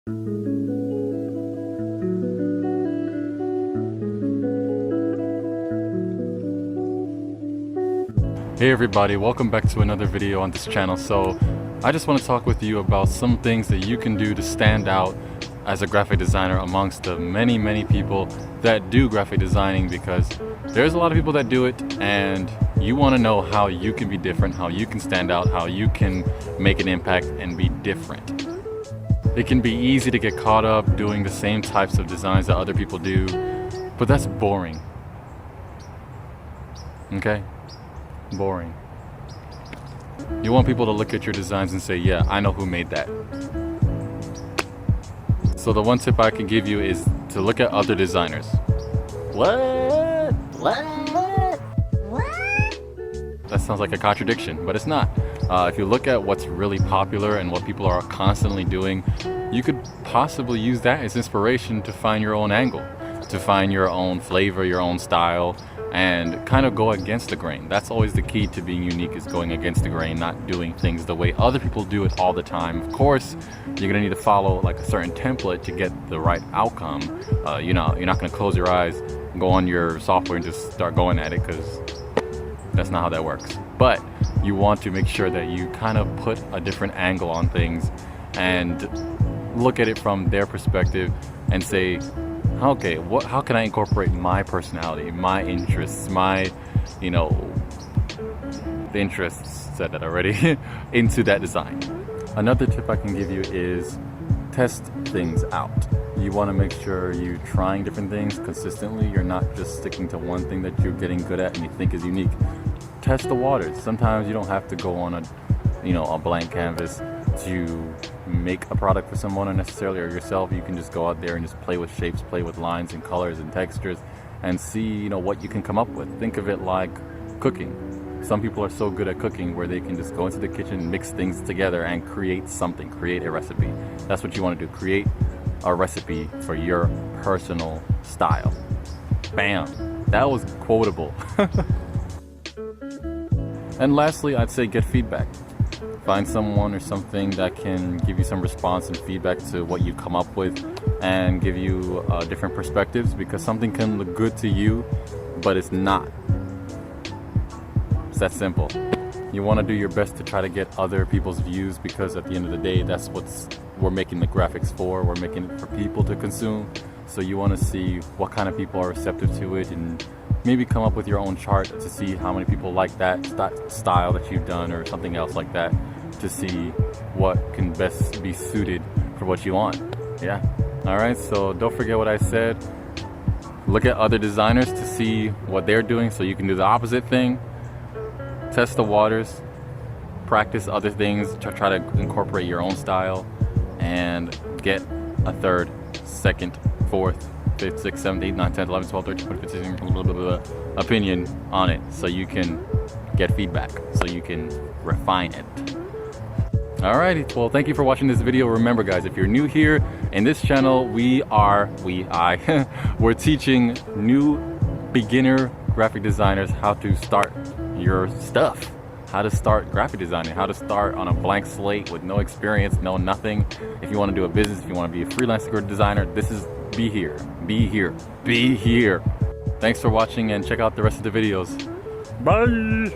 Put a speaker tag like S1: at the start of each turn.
S1: Hey everybody, welcome back to another video on this channel. So I just want to talk with you about some things that you can do to stand out as a graphic designer amongst the many people that do graphic designing, because there's a lot of people that do it and you want to know how you can be different, how you can stand out, how you can make an impact and be different. It can be easy to get caught up doing the same types of designs that other people do, but that's boring. Okay? Boring. You want people to look at your designs and say, yeah, I know who made that. So the one tip I can give you is to look at other designers. What? That sounds like a contradiction, but it's not. If you look at what's really popular and what people are constantly doing, you could possibly use that as inspiration to find your own angle, to find your own flavor, your own style, and kind of go against the grain. That's always the key to being unique, is going against the grain, not doing things the way other people do it all the time. Of course, you're gonna need to follow like a certain template to get the right outcome. You're not gonna close your eyes, go on your software and just start going at it, because that's not how that works. But you want to make sure that you kind of put a different angle on things and look at it from their perspective and say, okay, how can I incorporate my personality, my interests, the interests, said that already, into that design. Another tip I can give you is test things out. You want to make sure you're trying different things consistently. You're not just sticking to one thing that you're getting good at and you think is unique. Test the waters. Sometimes you don't have to go on a blank canvas to make a product for someone unnecessarily, or yourself. You can just go out there and just play with shapes, play with lines and colors and textures, and see what you can come up with. Think of it like cooking. Some people are so good at cooking where they can just go into the kitchen, mix things together and create something, create a recipe. That's what you want to do. Create a recipe for your personal style. Bam, that was quotable. And lastly, I'd say get feedback. Find someone or something that can give you some response and feedback to what you come up with, and give you different perspectives, because something can look good to you, but it's not. It's that simple. You want to do your best to try to get other people's views, because at the end of the day, that's what we're making the graphics for. We're making it for people to consume. So you want to see what kind of people are receptive to it, and maybe come up with your own chart to see how many people like that style that you've done, or something else like that, to see what can best be suited for what you want. Yeah. All right, so don't forget what I said. Look at other designers to see what they're doing so you can do the opposite thing. Test the waters, practice other things to try to incorporate your own style, and get a third, second, fourth, 5th, 6th, 7th, 8th, 9th, 10th, 11th, 12th, 13th, 14th, 15th, blah, blah, blah, blah, opinion on it, so you can get feedback, so you can refine it. Alrighty, well, thank you for watching this video. Remember guys, if you're new here in this channel, we're teaching new beginner graphic designers how to start your stuff, how to start graphic designing, how to start on a blank slate with no experience, no nothing. If you want to do a business, if you want to be a freelance designer, be here. Thanks for watching, and check out the rest of the videos. Bye.